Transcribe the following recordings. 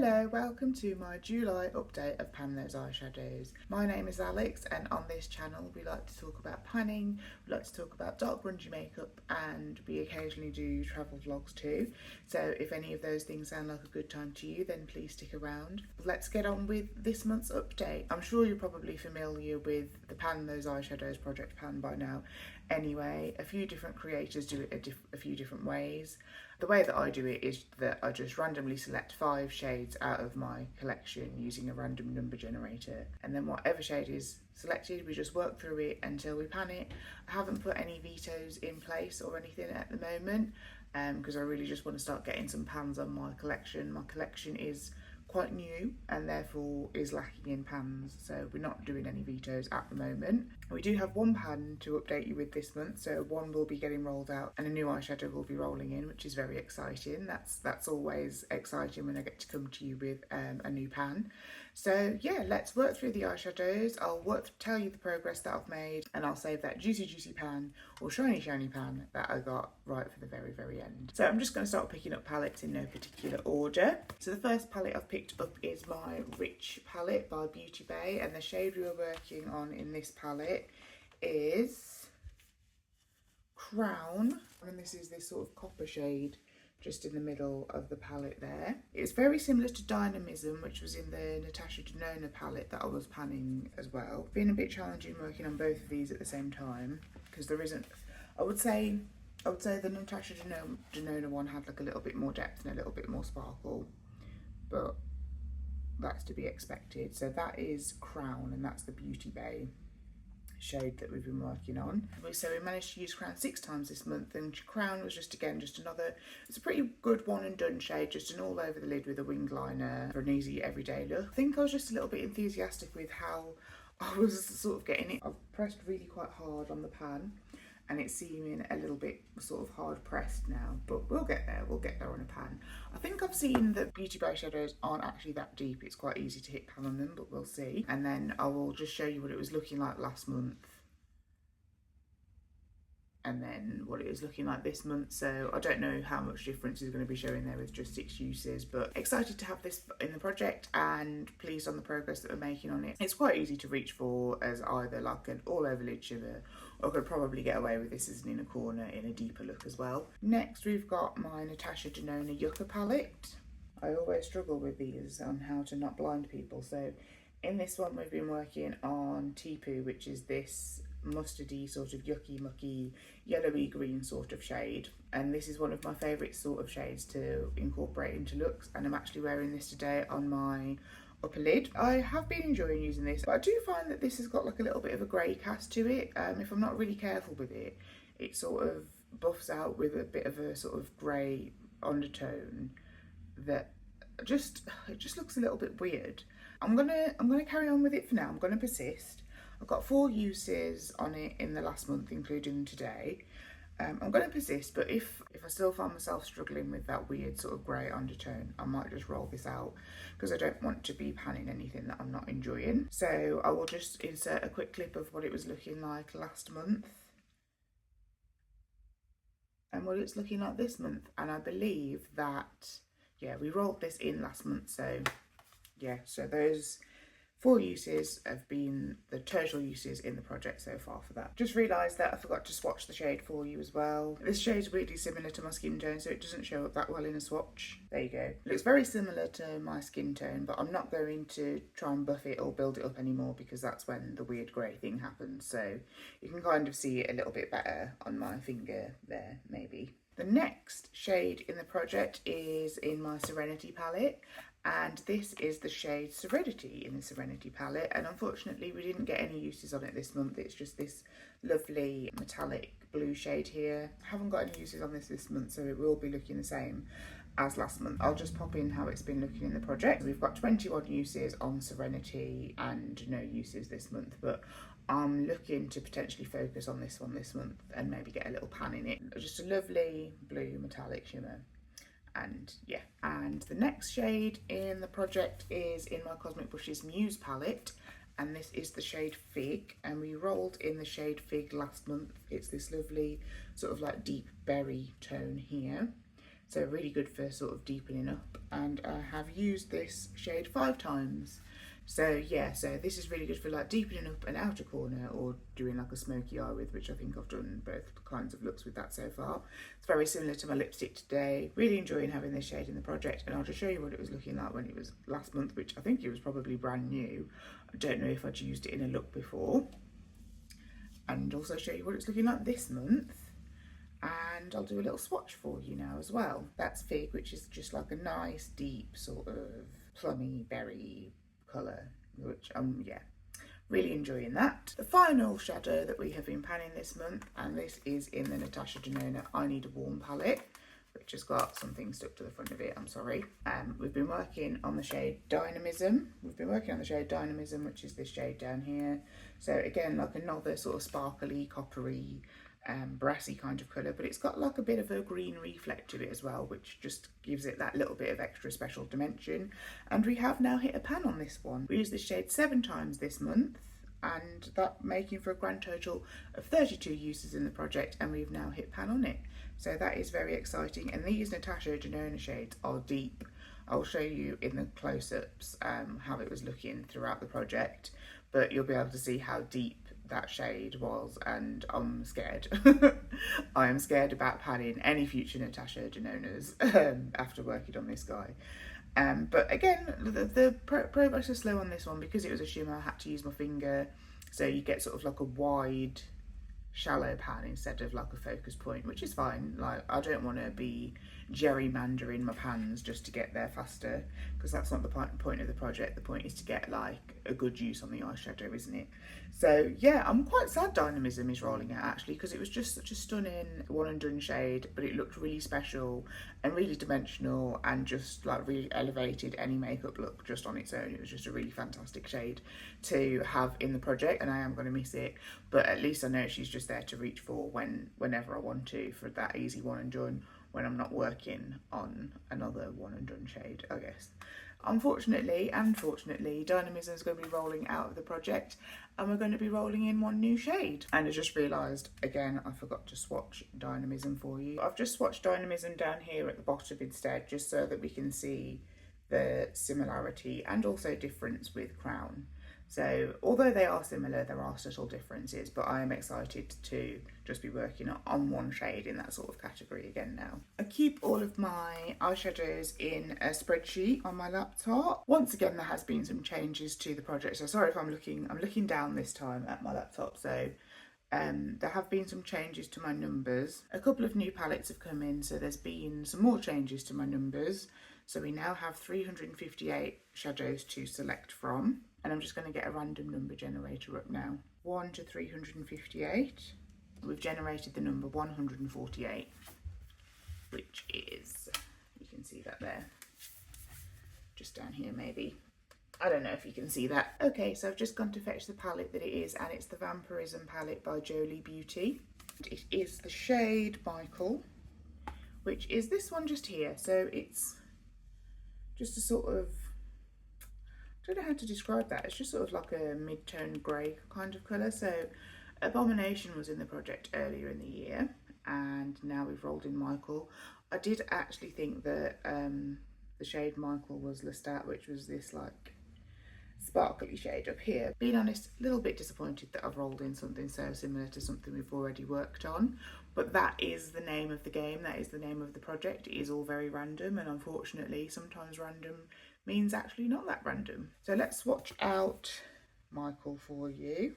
Hello, welcome to my July update of Pan Those Eyeshadows. My name is Alex and on this channel we like to talk about panning, we like to talk about dark grungy makeup and we occasionally do travel vlogs too. So if any of those things sound like a good time to you then please stick around. Let's get on with this month's update. I'm sure you're probably familiar with the Pan Those Eyeshadows Project Pan by now. Anyway, a few different creators do it a few different ways. The way that I do it is that I just randomly select 5 shades out of my collection using a random number generator, and then whatever shade is selected we just work through it until we pan it. I haven't put any vetoes in place or anything at the moment because I really just want to start getting some pans on my collection. My collection is quite new and therefore is lacking in pans, so we're not doing any vetoes at the moment. We do have one pan to update you with this month, so one will be getting rolled out and a new eyeshadow will be rolling in, which is very exciting. That's always exciting when I get to come to you with a new pan. So yeah, let's work through the eyeshadows. I'll tell you the progress that I've made, and I'll save that juicy pan or shiny pan that I got right for the very end. So I'm just going to start picking up palettes in no particular order. So the first palette I've picked up is my Rich palette by Beauty Bay, and the shade we were working on in this palette is Crown, and this is this sort of copper shade just in the middle of the palette there. It's very similar to Dynamism, which was in the Natasha Denona palette that I was panning as well. It's been a bit challenging working on both of these at the same time because there isn't, I would say the Natasha Denona one had like a little bit more depth and a little bit more sparkle, but that's to be expected. So that is Crown, and that's the Beauty Bay shade that we've been working on. So we managed to use Crown 6 times this month, and Crown was just another, it's a pretty good one and done shade, just an all over the lid with a wing liner for an easy everyday look. I think I was just a little bit enthusiastic with how I was sort of getting it. I've pressed really quite hard on the pan and it's seeming a little bit sort of hard pressed now, but we'll get there on a pan. I think I've seen that Beauty Bay shadows aren't actually that deep, it's quite easy to hit pan on them, but we'll see. And then I will just show you what it was looking like last month and then what it is looking like this month. So I don't know how much difference is going to be showing there with just 6 uses, but excited to have this in the project and pleased on the progress that we're making on it. It's quite easy to reach for as either like an all over lid shimmer, or could probably get away with this as an inner corner in a deeper look as well. Next we've got my Natasha Denona Yucca palette. I always struggle with these on how to not blind people. So in this one we've been working on Tipu, which is this mustardy sort of yucky mucky yellowy green sort of shade, and this is one of my favourite sort of shades to incorporate into looks, and I'm actually wearing this today on my upper lid. I have been enjoying using this, but I do find that this has got like a little bit of a grey cast to it. If I'm not really careful with it, it sort of buffs out with a bit of a sort of grey undertone that it just looks a little bit weird. I'm gonna carry on with it for now. I'm gonna persist. I've got 4 uses on it in the last month, including today. I'm going to persist, but if I still find myself struggling with that weird sort of grey undertone, I might just roll this out because I don't want to be panning anything that I'm not enjoying. So I will just insert a quick clip of what it was looking like last month and what it's looking like this month. And I believe that, yeah, we rolled this in last month. So yeah, so those 4 uses have been the total uses in the project so far for that. Just realised that I forgot to swatch the shade for you as well. This shade's really similar to my skin tone, so it doesn't show up that well in a swatch. There you go. It looks very similar to my skin tone, but I'm not going to try and buff it or build it up anymore because that's when the weird grey thing happens. So you can kind of see it a little bit better on my finger there, maybe. The next shade in the project is in my Serenity palette, and this is the shade Serenity in the Serenity palette, and unfortunately we didn't get any uses on it this month. It's just this lovely metallic blue shade here. I haven't got any uses on this month, so it will be looking the same as last month. I'll just pop in how it's been looking in the project. We've got 21 uses on Serenity and no uses this month, but I'm looking to potentially focus on this one this month and maybe get a little pan in it. Just a lovely blue metallic shimmer. And yeah, and the next shade in the project is in my Cosmic Brushes Muse palette, and this is the shade Fig, and we rolled in the shade Fig last month. It's this lovely sort of like deep berry tone here, So really good for sort of deepening up, and I have used this shade 5 times. So yeah, so this is really good for like deepening up an outer corner or doing like a smoky eye with, which I think I've done both kinds of looks with that so far. It's very similar to my lipstick today. Really enjoying having this shade in the project, and I'll just show you what it was looking like when it was last month, which I think it was probably brand new. I don't know if I'd used it in a look before. And also show you what it's looking like this month. And I'll do a little swatch for you now as well. That's Fig, which is just like a nice deep sort of plummy berry colour, which yeah, really enjoying that. The final shadow that we have been panning this month, and this is in the Natasha Denona I Need a Warm palette, which has got something stuck to the front of it, I'm sorry. We've been working on the shade Dynamism. Which is this shade down here. So again, like another sort of sparkly, coppery, brassy kind of colour, but it's got like a bit of a green reflect to it as well, which just gives it that little bit of extra special dimension. And we have now hit a pan on this one. We used this shade 7 times this month, and that making for a grand total of 32 uses in the project, and we've now hit pan on it. So that is very exciting, and these Natasha Denona shades are deep. I'll show you in the close-ups how it was looking throughout the project, but you'll be able to see how deep that shade was, and I'm scared. I am scared about panning any future Natasha Denonas after working on this guy. But again, the progress is slow on this one because it was a shimmer. I had to use my finger, so you get sort of like a wide, shallow pan instead of like a focus point, which is fine. Like, I don't want to be gerrymandering my pans just to get there faster, because that's not the point of the project. The point is to get like a good use on the eyeshadow, isn't it? So yeah, I'm quite sad Dynamism is rolling out actually, because it was just such a stunning one and done shade, but it looked really special and really dimensional, and just like really elevated any makeup look just on its own. It was just a really fantastic shade to have in the project, and I am going to miss it, but at least I know she's just there to reach for whenever I want to, for that easy one and done when I'm not working on another one and done shade, I guess. Unfortunately and fortunately, Dynamism is going to be rolling out of the project, and we're going to be rolling in one new shade. And I just realised, again, I forgot to swatch Dynamism for you. I've just swatched Dynamism down here at the bottom instead, just so that we can see the similarity and also difference with Crown. So although they are similar, there are subtle differences, but I am excited to just be working on one shade in that sort of category again now. I keep all of my eyeshadows in a spreadsheet on my laptop. Once again, there has been some changes to the project, so sorry if I'm looking down this time at my laptop. So there have been some changes to my numbers. A couple of new palettes have come in, so there's been some more changes to my numbers. So we now have 358 shadows to select from. And I'm just going to get a random number generator up now. 1 to 358. We've generated the number 148, which is, you can see that there, just down here maybe. I don't know if you can see that. Okay, so I've just gone to fetch the palette that it is, and it's the Vampirism palette by Jolie Beauty. It is the shade Michael, which is this one just here. So it's just a sort of, I don't know how to describe that. It's just sort of like a mid-tone grey kind of colour. So Abomination was in the project earlier in the year, and now we've rolled in Michael. I did actually think that the shade Michael was Lestat, which was this like sparkly shade up here. Being honest, a little bit disappointed that I've rolled in something so similar to something we've already worked on, but that is the name of the game, that is the name of the project. It is all very random, and unfortunately sometimes random means actually not that random. So let's swatch out Michael for you.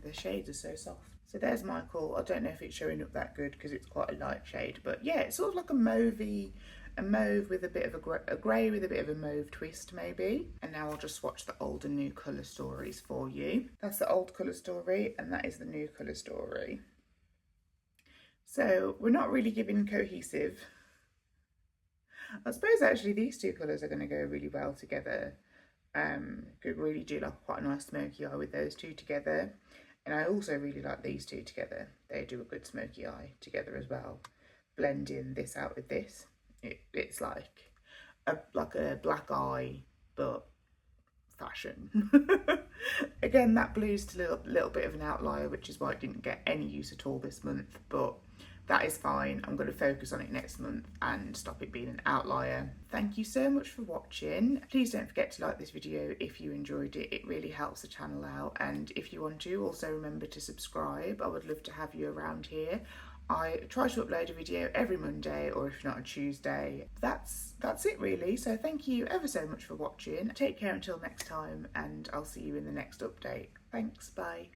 The shades are so soft. So there's Michael. I don't know if it's showing up that good because it's quite a light shade, but yeah, it's sort of like a mauve with a bit of a grey with a bit of a mauve twist maybe. And now I'll just swatch the old and new colour stories for you. That's the old colour story, and that is the new colour story. So we're not really giving cohesive. I suppose actually these two colours are going to go really well together. Could really do like quite a nice smoky eye with those two together. And I also really like these two together. They do a good smoky eye together as well. Blending this out with this. It's like a black eye, but fashion. Again, that blue's a little bit of an outlier, which is why it didn't get any use at all this month. But that is fine. I'm going to focus on it next month and stop it being an outlier. Thank you so much for watching. Please don't forget to like this video if you enjoyed it. It really helps the channel out, and if you want to, also remember to subscribe. I would love to have you around here. I try to upload a video every Monday, or if not a Tuesday. That's it really. So thank you ever so much for watching. Take care until next time, and I'll see you in the next update. Thanks, bye.